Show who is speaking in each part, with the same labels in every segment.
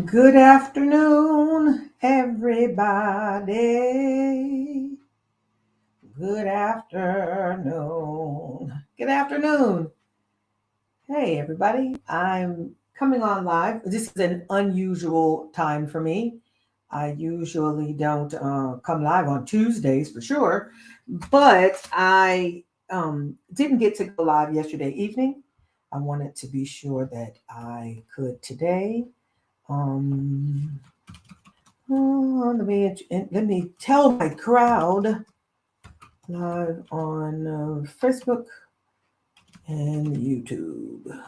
Speaker 1: Good afternoon, everybody. Good afternoon. Good afternoon. Hey, everybody. I'm coming on live. This is an unusual time for me. I usually don't come live on Tuesdays for sure, but I didn't get to go live yesterday evening. I wanted to be sure that I could today. Um, let me tell my crowd live on Facebook and YouTube.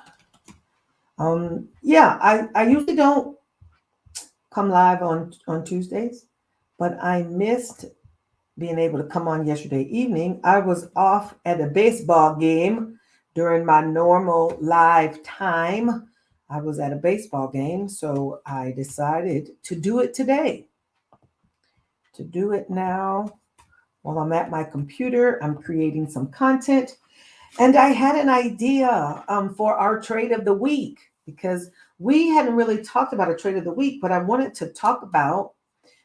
Speaker 1: Yeah, I usually don't come live on Tuesdays, but I missed being able to come on yesterday evening. I was off at a baseball game during my normal live time. I was at a baseball game, so I decided to do it today. To do it now while I'm at my computer, I'm creating some content. And I had an idea for our trade of the week because we hadn't really talked about a trade of the week, but I wanted to talk about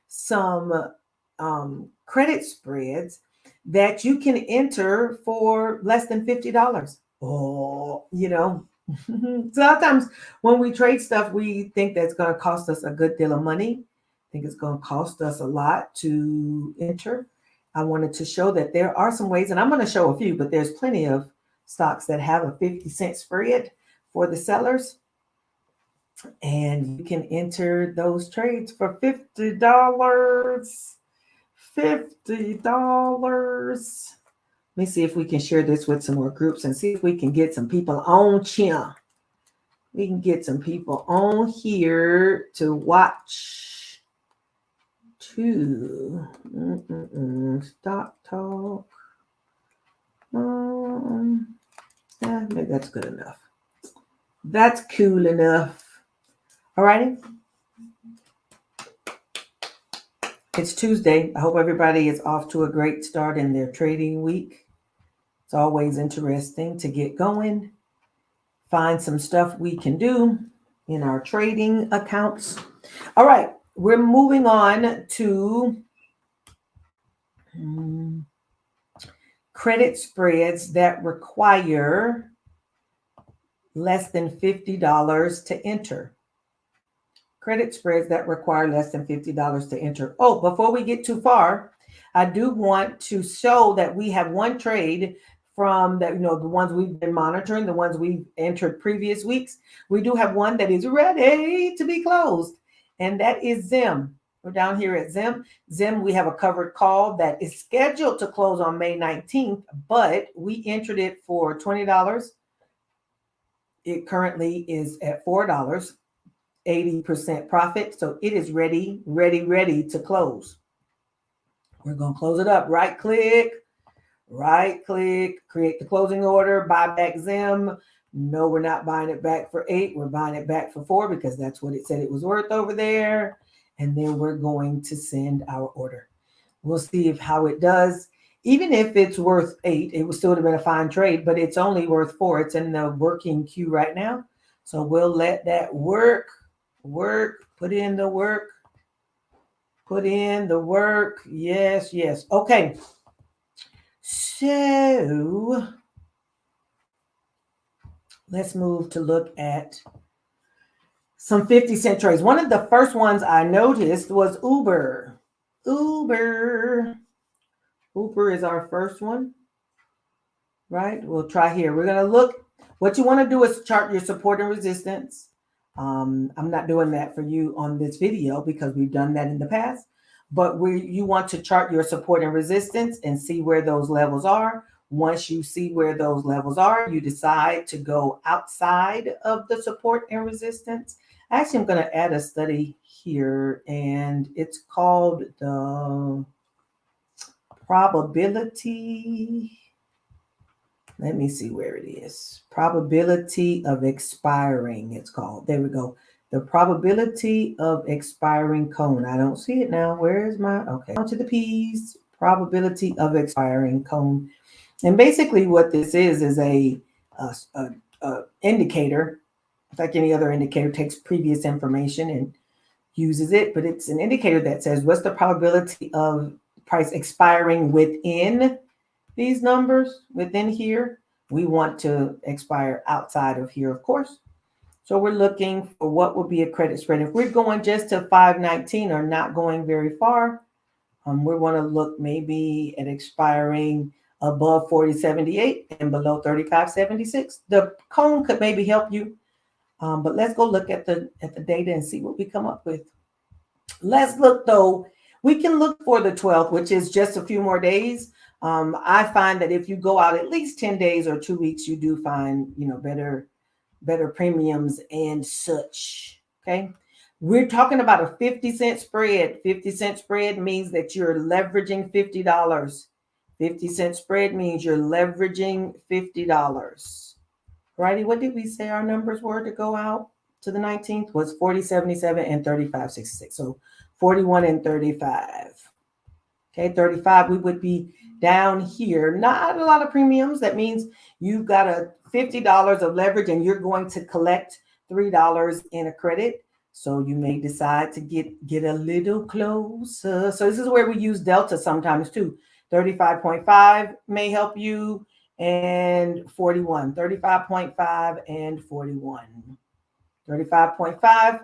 Speaker 1: some credit spreads that you can enter for less than $50. Oh, sometimes when we trade stuff, we think that's going to cost us a good deal of money. I think it's going to cost us a lot to enter. I wanted to show that there are some ways, and I'm going to show a few, but there's plenty of stocks that have a 50-cent spread for the sellers. And you can enter those trades for $50. $50. Let me see if we can share this with some more groups and see if we can get some people on here. We can get some people on here to watch too. Stock talk. Yeah, maybe that's good enough. That's cool enough. All righty. It's Tuesday. I hope everybody is off to a great start in their trading week. It's always interesting to get going, find some stuff we can do in our trading accounts. All right, we're moving on to credit spreads that require less than $50 to enter. Credit spreads that require less than $50 to enter. Oh, before we get too far, I do want to show that we have one trade from the ones we've been monitoring, the ones we've entered previous weeks. We do have one that is ready to be closed, and that is Zim. We're down here at Zim. Zim, we have a covered call that is scheduled to close on May 19th, but we entered it for $20. It currently is at $4. 80% profit. So it is ready to close. We're going to close it up. Right click, create the closing order, buy back Zim. No, we're not buying it back for 8. We're buying it back for 4 because that's what it said it was worth over there. And then we're going to send our order. We'll see how it does. Even if it's worth 8, it would still have been a fine trade, but it's only worth 4. It's in the working queue right now. So we'll let that work, put in the work. Yes. Okay. So let's move to look at some 50-cent trades. One of the first ones I noticed was Uber. Uber is our first one, right? We'll try here. We're going to look. What you want to do is chart your support and resistance. I'm not doing that for you on this video because we've done that in the past, but you want to chart your support and resistance and see where those levels are. Once you see where those levels are, you decide to go outside of the support and resistance. Actually, I'm going to add a study here, and it's called the probability. Let me see where it is. Probability of expiring, it's called. There we go. The probability of expiring cone. I don't see it now. Where is my, okay. On to the P's. Probability of expiring cone. And basically what this is a indicator. Like any other indicator, takes previous information and uses it, but it's an indicator that says what's the probability of price expiring within these numbers, within here. We want to expire outside of here, of course. So we're looking for what would be a credit spread. If we're going just to 519 or not going very far, we want to look maybe at expiring above 40.78 and below 35.76. The cone could maybe help you, but let's go look at the data and see what we come up with. Let's look though. We can look for the 12th, which is just a few more days. I find that if you go out at least 10 days or 2 weeks, you do find better premiums and such. Okay. We're talking about a 50-cent spread. 50-cent spread means that you're leveraging $50. 50-cent spread means you're leveraging $50. Righty, what did we say our numbers were to go out to the 19th? Was 40.77 and 35.66. So 41 and 35. Okay, 35, we would be down here. Not a lot of premiums. That means you've got a $50 of leverage and you're going to collect $3 in a credit. So you may decide to get a little closer. So this is where we use delta sometimes too. 35.5 may help you, and 41. 35.5 and 41. 35.5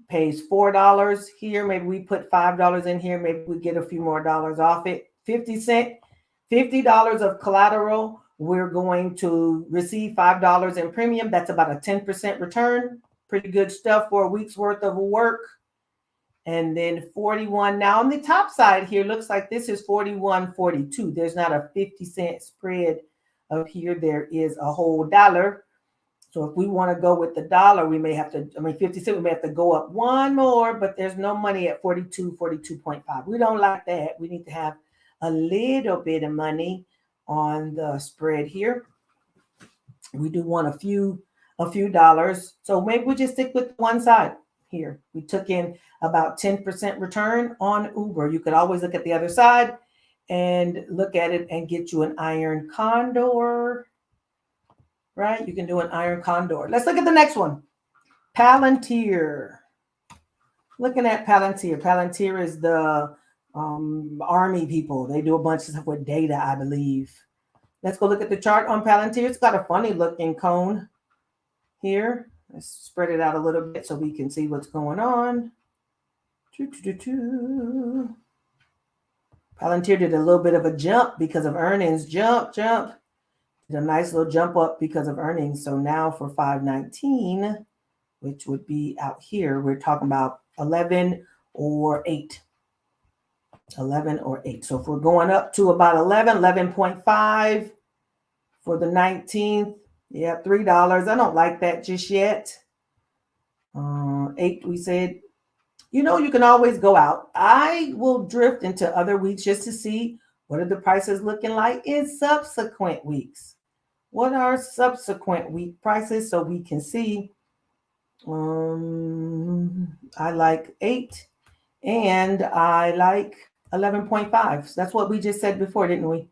Speaker 1: pays $4 here. Maybe we put $5 in here. Maybe we get a few more dollars off it. 50 cent, $50 of collateral. We're going to receive $5 in premium. That's about a 10% return. Pretty good stuff for a week's worth of work. And then 41. Now on the top side here, looks like this is 41.42. There's not a 50-cent spread up here. There is a whole dollar. So if we want to go with the dollar, we may have to, 50 cents, we may have to go up one more, but there's no money at 42, 42.5. We don't like that. We need to have a little bit of money on the spread here. We do want a few dollars. So maybe we just stick with one side here. We took in about 10% return on Uber. You could always look at the other side and look at it and get you an iron condor. Right? You can do an iron condor. Let's look at the next one. Palantir. Looking at Palantir. Palantir is the army people. They do a bunch of stuff with data, I believe. Let's go look at the chart on Palantir. It's got a funny looking cone here. Let's spread it out a little bit so we can see what's going on. Palantir did a little bit of a jump because of earnings. Jump. A nice little jump up because of earnings. So now for 519, which would be out here, we're talking about 11 or 8. 11 or 8. So if we're going up to about 11.5 for the 19th, yeah, $3. I don't like that just yet. 8, we said. You can always go out. I will drift into other weeks just to see what are the prices looking like in subsequent weeks. What are subsequent week prices so we can see? I like 8 and I like 11.5. So that's what we just said before, didn't we?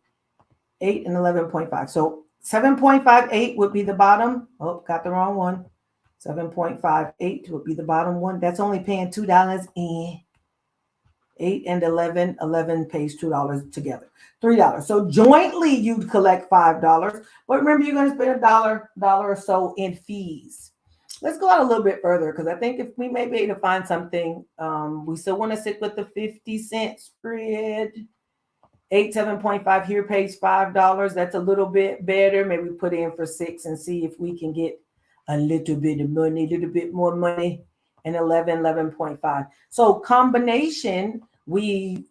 Speaker 1: 8 and 11.5. So 7.58 would be the bottom. Oh, got the wrong one. 7.58 would be the bottom one. That's only paying $2 in. 8 and 11. 11 pays $2 together. $3. So jointly you'd collect $5. But remember, you're going to spend $1 or so in fees. Let's go out a little bit further because I think if we may be able to find something, we still want to stick with the 50-cent spread. 8, 7.5 here pays $5. That's a little bit better. Maybe put in for 6 and see if we can get a little bit of money, a little bit more money. And 11.5. So combination, we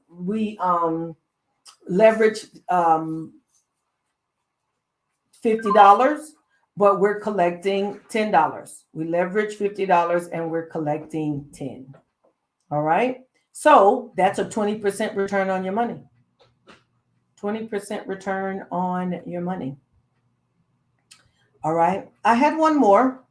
Speaker 1: leverage $50, but we're collecting $10. We leverage $50 and we're collecting 10. All right. So that's a 20% return on your money. 20% return on your money. All right. I had one more.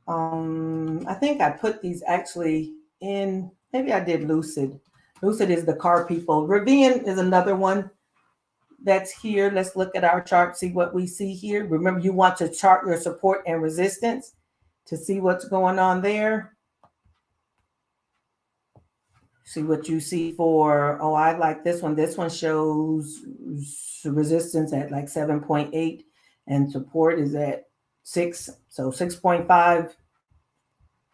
Speaker 1: I think I put these actually in, maybe I did Lucid. Lucid is the car people. Rivian is another one that's here. Let's look at our chart, see what we see here. Remember, you want to chart your support and resistance to see what's going on there. See what you see for, oh, I like this one. This one shows resistance at like 7.8 and support is at 6. So 6.5,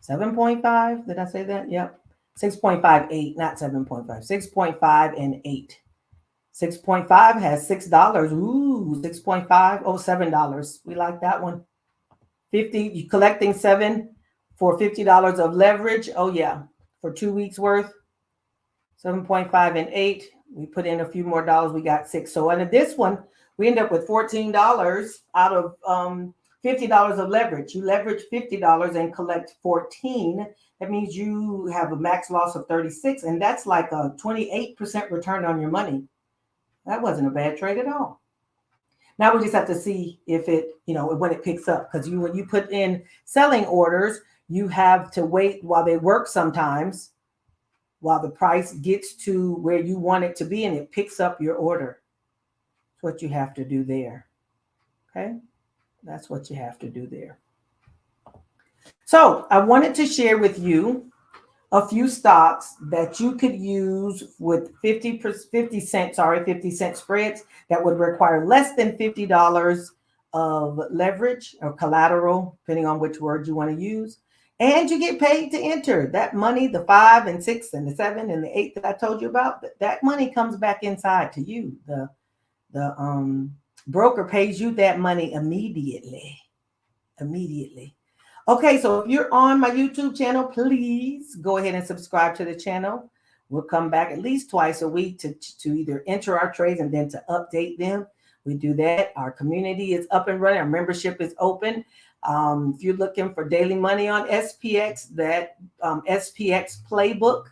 Speaker 1: 7.5. Did I say that? Yep. 6.58, not 7.5. 6.5 and 8. 6.5 has $6. Ooh, 6.5. Oh, $7. We like that one. 50, you collecting 7 for $50 of leverage. Oh yeah. For 2 weeks worth. 7.5 and 8. We put in a few more dollars. We got 6. So under this one, we end up with $14 out of $50 of leverage. You leverage $50 and collect 14. That means you have a max loss of 36, and that's like a 28% return on your money. That wasn't a bad trade at all. Now we just have to see if it, when it picks up, because when you put in selling orders, you have to wait while they work sometimes, while the price gets to where you want it to be, and it picks up your order. That's what you have to do there. Okay? That's what you have to do there. So I wanted to share with you a few stocks that you could use with 50 cent spreads that would require less than $50 of leverage or collateral, depending on which word you want to use. And you get paid to enter that money, the 5 and 6 and the 7 and the 8 that I told you about. That money comes back inside to you. The broker pays you that money immediately. Okay, so if you're on my YouTube channel, please go ahead and subscribe to the channel. We'll come back at least twice a week to either enter our trades and then to update them. We do that. Our community is up and running. Our membership is open. If you're looking for daily money on SPX, that SPX playbook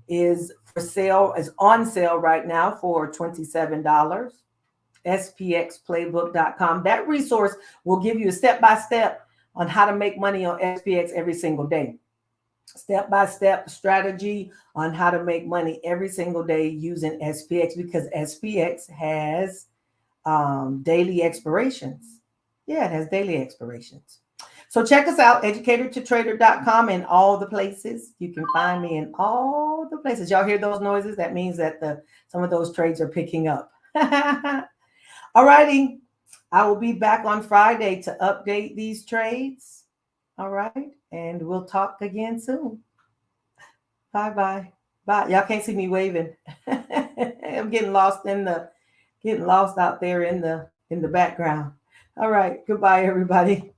Speaker 1: is for sale, is on sale right now for $27. SPXplaybook.com. That resource will give you a step-by-step on how to make money on SPX every single day. Step-by-step strategy on how to make money every single day using SPX, because SPX has daily expirations. Yeah, it has daily expirations. So check us out, educatortotrader.com, in all the places. You can find me in all the places. Y'all hear those noises? That means that some of those trades are picking up. All righty. I will be back on Friday to update these trades. All right. And we'll talk again soon. Bye-bye. Bye. Y'all can't see me waving. I'm getting lost out there in the background. All right. Goodbye, everybody.